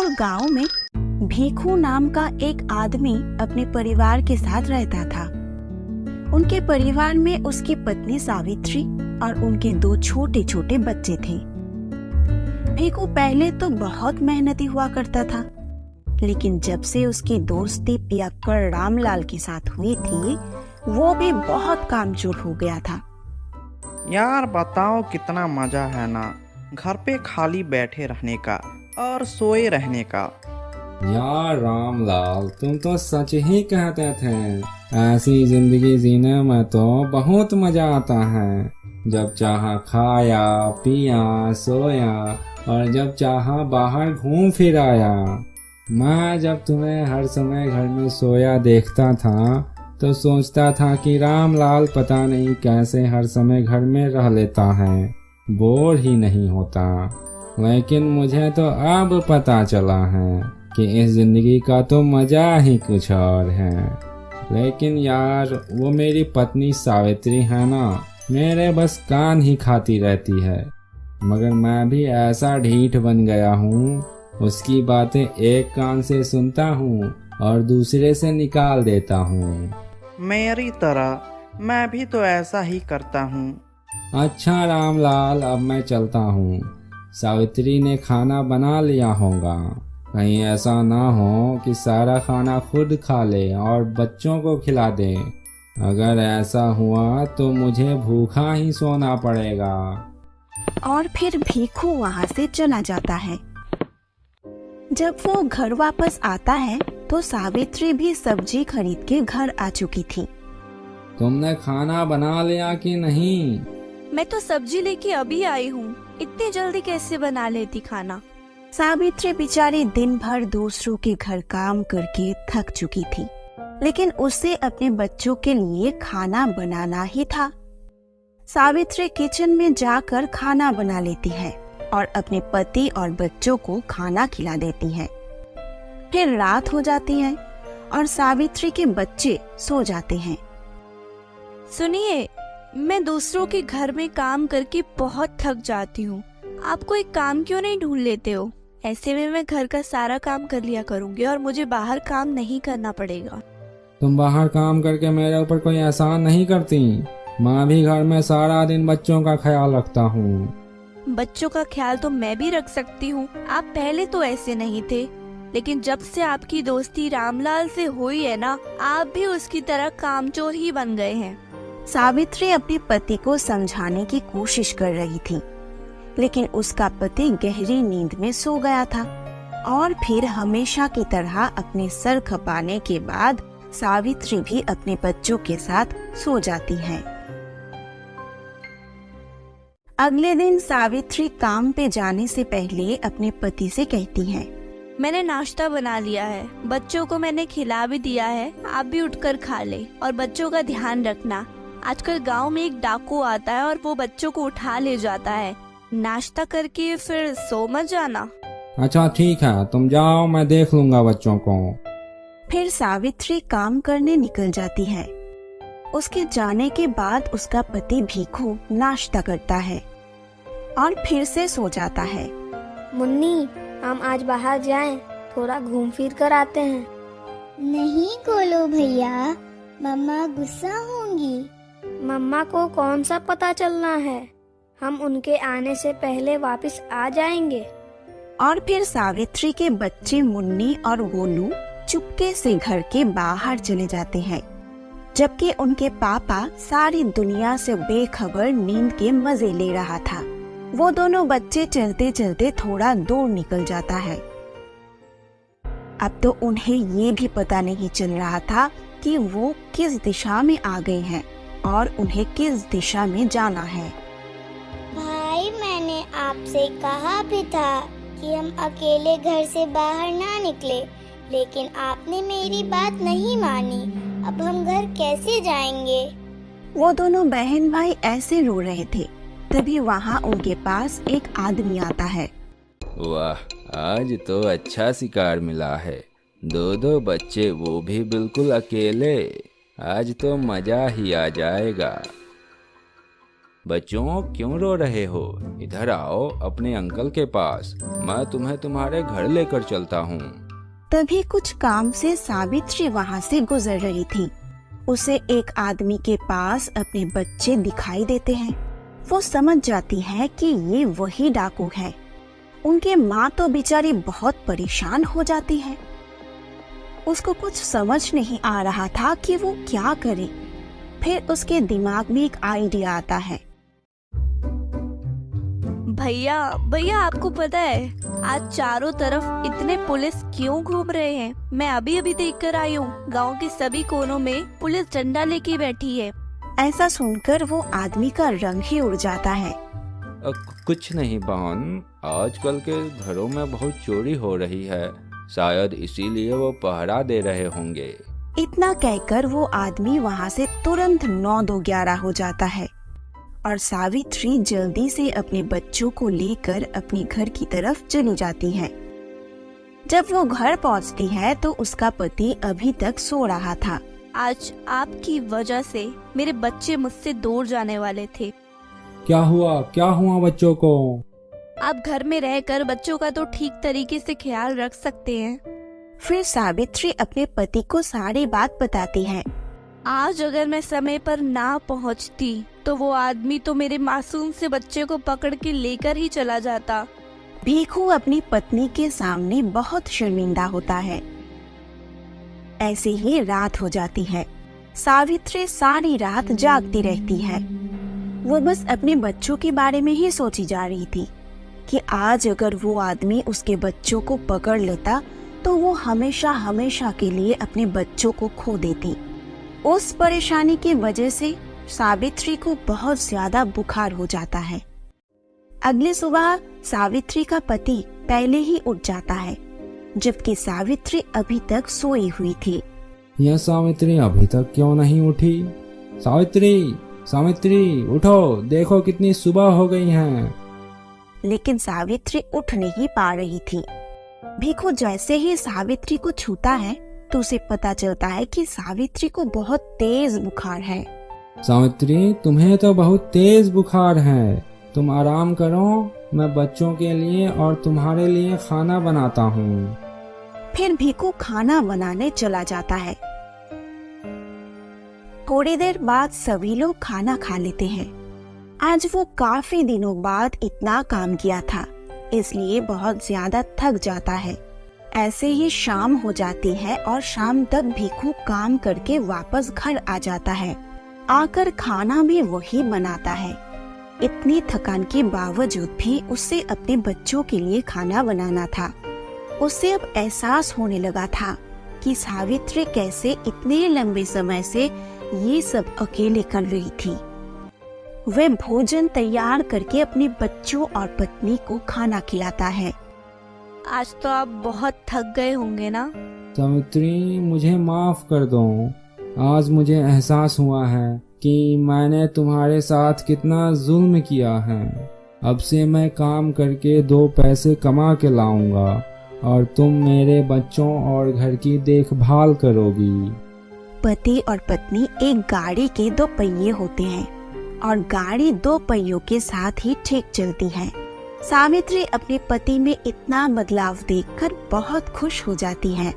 गांव में भीखू नाम का एक आदमी अपने परिवार के साथ रहता था। उनके परिवार में उसकी पत्नी सावित्री और उनके 2 छोटे छोटे बच्चे थे। भीखू पहले तो बहुत मेहनती हुआ करता था, लेकिन जब से उसकी दोस्ती पियक्कड़ रामलाल के साथ हुई थी, वो भी बहुत कामचोर हो गया था। यार बताओ, कितना मजा है ना घर पे खाली बैठे रहने का और सोए रहने का। यार रामलाल, तुम तो सच ही कहते थे। ऐसी जिंदगी जीने में तो बहुत मजा आता है। जब चाहा खाया पिया सोया और जब चाहा बाहर घूम फिर आया। मैं जब तुम्हें हर समय घर में सोया देखता था तो सोचता था कि रामलाल पता नहीं कैसे हर समय घर में रह लेता है, बोर ही नहीं होता। लेकिन मुझे तो अब पता चला है कि इस जिंदगी का तो मजा ही कुछ और है। लेकिन यार, वो मेरी पत्नी सावित्री है ना, मेरे बस कान ही खाती रहती है। मगर मैं भी ऐसा ढीठ बन गया हूँ, उसकी बातें एक कान से सुनता हूँ और दूसरे से निकाल देता हूँ। मेरी तरह मैं भी तो ऐसा ही करता हूँ। अच्छा रामलाल, अब मैं चलता हूँ। सावित्री ने खाना बना लिया होगा। कहीं ऐसा ना हो कि सारा खाना खुद खा ले और बच्चों को खिला दे। अगर ऐसा हुआ तो मुझे भूखा ही सोना पड़ेगा। और फिर भीखू वहाँ से चला जाता है। जब वो घर वापस आता है तो सावित्री भी सब्जी खरीद के घर आ चुकी थी। तुमने खाना बना लिया कि नहीं? मैं तो सब्जी लेके अभी आई हूँ। इतनी जल्दी कैसे बना लेती खाना? सावित्री बेचारी दिन भर दूसरों के घर काम करके थक चुकी थी, लेकिन उसे अपने बच्चों के लिए खाना बनाना ही था। सावित्री किचन में जाकर खाना बना लेती है और अपने पति और बच्चों को खाना खिला देती है। फिर रात हो जाती है और सावित्री के बच्चे सो जाते हैं। सुनिए, मैं दूसरों के घर में काम करके बहुत थक जाती हूँ। आप कोई काम क्यों नहीं ढूंढ लेते हो? ऐसे में मैं घर का सारा काम कर लिया करूँगी और मुझे बाहर काम नहीं करना पड़ेगा। तुम बाहर काम करके मेरे ऊपर कोई एहसान नहीं करती। मैं भी घर में सारा दिन बच्चों का ख्याल रखता हूँ। बच्चों का ख्याल तो मैं भी रख सकती हूँ। आप पहले तो ऐसे नहीं थे, लेकिन जब से आपकी दोस्ती रामलाल से हुई है ना, आप भी उसकी तरह कामचोर ही बन गए हैं। सावित्री अपने पति को समझाने की कोशिश कर रही थी, लेकिन उसका पति गहरी नींद में सो गया था। और फिर हमेशा की तरह अपने सर खपाने के बाद सावित्री भी अपने बच्चों के साथ सो जाती है। अगले दिन सावित्री काम पे जाने से पहले अपने पति से कहती है, मैंने नाश्ता बना लिया है, बच्चों को मैंने खिला भी दिया है। आप भी उठकर खा ले और बच्चों का ध्यान रखना। आजकल गांव में एक डाकू आता है और वो बच्चों को उठा ले जाता है। नाश्ता करके फिर सो मत जाना। अच्छा ठीक है, तुम जाओ, मैं देख लूंगा बच्चों को। फिर सावित्री काम करने निकल जाती है। उसके जाने के बाद उसका पति भीखू नाश्ता करता है और फिर से सो जाता है। मुन्नी, हम आज बाहर जाएं, थोड़ा घूम फिर कर आते हैं। नहीं गोलू भैया, मम्मा गुस्सा होंगी। मम्मा को कौन सा पता चलना है, हम उनके आने से पहले वापस आ जाएंगे। और फिर सावित्री के बच्चे मुन्नी और गोलू चुपके से घर के बाहर चले जाते हैं, जबकि उनके पापा सारी दुनिया से बेखबर नींद के मजे ले रहा था। वो दोनों बच्चे चलते चलते थोड़ा दूर निकल जाता है। अब तो उन्हें ये भी पता नहीं चल रहा था कि वो किस दिशा में आ गए हैं और उन्हें किस दिशा में जाना है। भाई, मैंने आपसे कहा भी था कि हम अकेले घर से बाहर ना निकले, लेकिन आपने मेरी बात नहीं मानी। अब हम घर कैसे जाएंगे? वो दोनों बहन भाई ऐसे रो रहे थे, तभी वहाँ उनके पास एक आदमी आता है। वाह, आज तो अच्छा शिकार मिला है। 2 बच्चे, वो भी बिल्कुल अकेले। आज तो मजा ही आ जाएगा। बच्चों, क्यों रो रहे हो? इधर आओ अपने अंकल के पास, मैं तुम्हें तुम्हारे घर लेकर चलता हूँ। तभी कुछ काम से सावित्री वहाँ से गुजर रही थी। उसे एक आदमी के पास अपने बच्चे दिखाई देते हैं। वो समझ जाती है कि ये वही डाकू है। उनके माँ तो बेचारी बहुत परेशान हो जाती है। उसको कुछ समझ नहीं आ रहा था कि वो क्या करे। फिर उसके दिमाग में एक आइडिया आता है। भैया भैया, आपको पता है आज चारों तरफ इतने पुलिस क्यों घूम रहे हैं? मैं अभी अभी देख कर आई हूँ, गाँव के सभी कोनों में पुलिस डंडा लेके बैठी है। ऐसा सुनकर वो आदमी का रंग ही उड़ जाता है। कुछ नहीं बहन, आजकल के घरों में बहुत चोरी हो रही है, शायद इसीलिए वो पहरा दे रहे होंगे। इतना कहकर वो आदमी वहाँ से तुरंत 9-2-11 हो जाता है और सावित्री जल्दी से अपने बच्चों को लेकर अपने घर की तरफ चली जाती है। जब वो घर पहुँचती है तो उसका पति अभी तक सो रहा था। आज आपकी वजह से मेरे बच्चे मुझसे दूर जाने वाले थे। क्या हुआ बच्चों को? आप घर में रहकर बच्चों का तो ठीक तरीके से ख्याल रख सकते हैं। फिर सावित्री अपने पति को सारी बात बताती है। आज अगर मैं समय पर ना पहुंचती तो वो आदमी तो मेरे मासूम से बच्चे को पकड़ के लेकर ही चला जाता। भीखू अपनी पत्नी के सामने बहुत शर्मिंदा होता है। ऐसे ही रात हो जाती है। सावित्री सारी रात जागती रहती है। वो बस अपने बच्चों के बारे में ही सोची जा रही थी कि आज अगर वो आदमी उसके बच्चों को पकड़ लेता तो वो हमेशा हमेशा के लिए अपने बच्चों को खो देती। उस परेशानी की वजह से सावित्री को बहुत ज्यादा बुखार हो जाता है। अगली सुबह सावित्री का पति पहले ही उठ जाता है, जबकि सावित्री अभी तक सोई हुई थी। यह सावित्री अभी तक क्यों नहीं उठी? सावित्री उठो, देखो कितनी सुबह हो गई है। लेकिन सावित्री उठ नहीं पा रही थी। भीखू जैसे ही सावित्री को छूता है तो उसे पता चलता है कि सावित्री को बहुत तेज बुखार है। सावित्री, तुम्हें तो बहुत तेज बुखार है, तुम आराम करो, मैं बच्चों के लिए और तुम्हारे लिए खाना बनाता हूँ। फिर भीखू खाना बनाने चला जाता है। थोड़ी देर बाद सभी लोग खाना खा लेते हैं। आज वो काफी दिनों बाद इतना काम किया था, इसलिए बहुत ज्यादा थक जाता है। ऐसे ही शाम हो जाती है और शाम तक भीखू काम करके वापस घर आ जाता है। आकर खाना भी वही बनाता है। इतनी थकान के बावजूद भी उसे अपने बच्चों के लिए खाना बनाना था। उसे अब एहसास होने लगा था कि सावित्री कैसे इतने लंबे समय से ये सब अकेले कर रही थी। वह भोजन तैयार करके अपने बच्चों और पत्नी को खाना खिलाता है। आज तो आप बहुत थक गए होंगे ना? सावित्री, मुझे माफ कर दो। आज मुझे एहसास हुआ है कि मैंने तुम्हारे साथ कितना जुल्म किया है। अब से मैं काम करके 2 पैसे कमा के लाऊंगा और तुम मेरे बच्चों और घर की देखभाल करोगी। पति और पत्नी एक गाड़ी के 2 पहिए होते हैं और गाड़ी 2 पहियों के साथ ही ठीक चलती है। सावित्री अपने पति में इतना बदलाव देखकर बहुत खुश हो जाती है।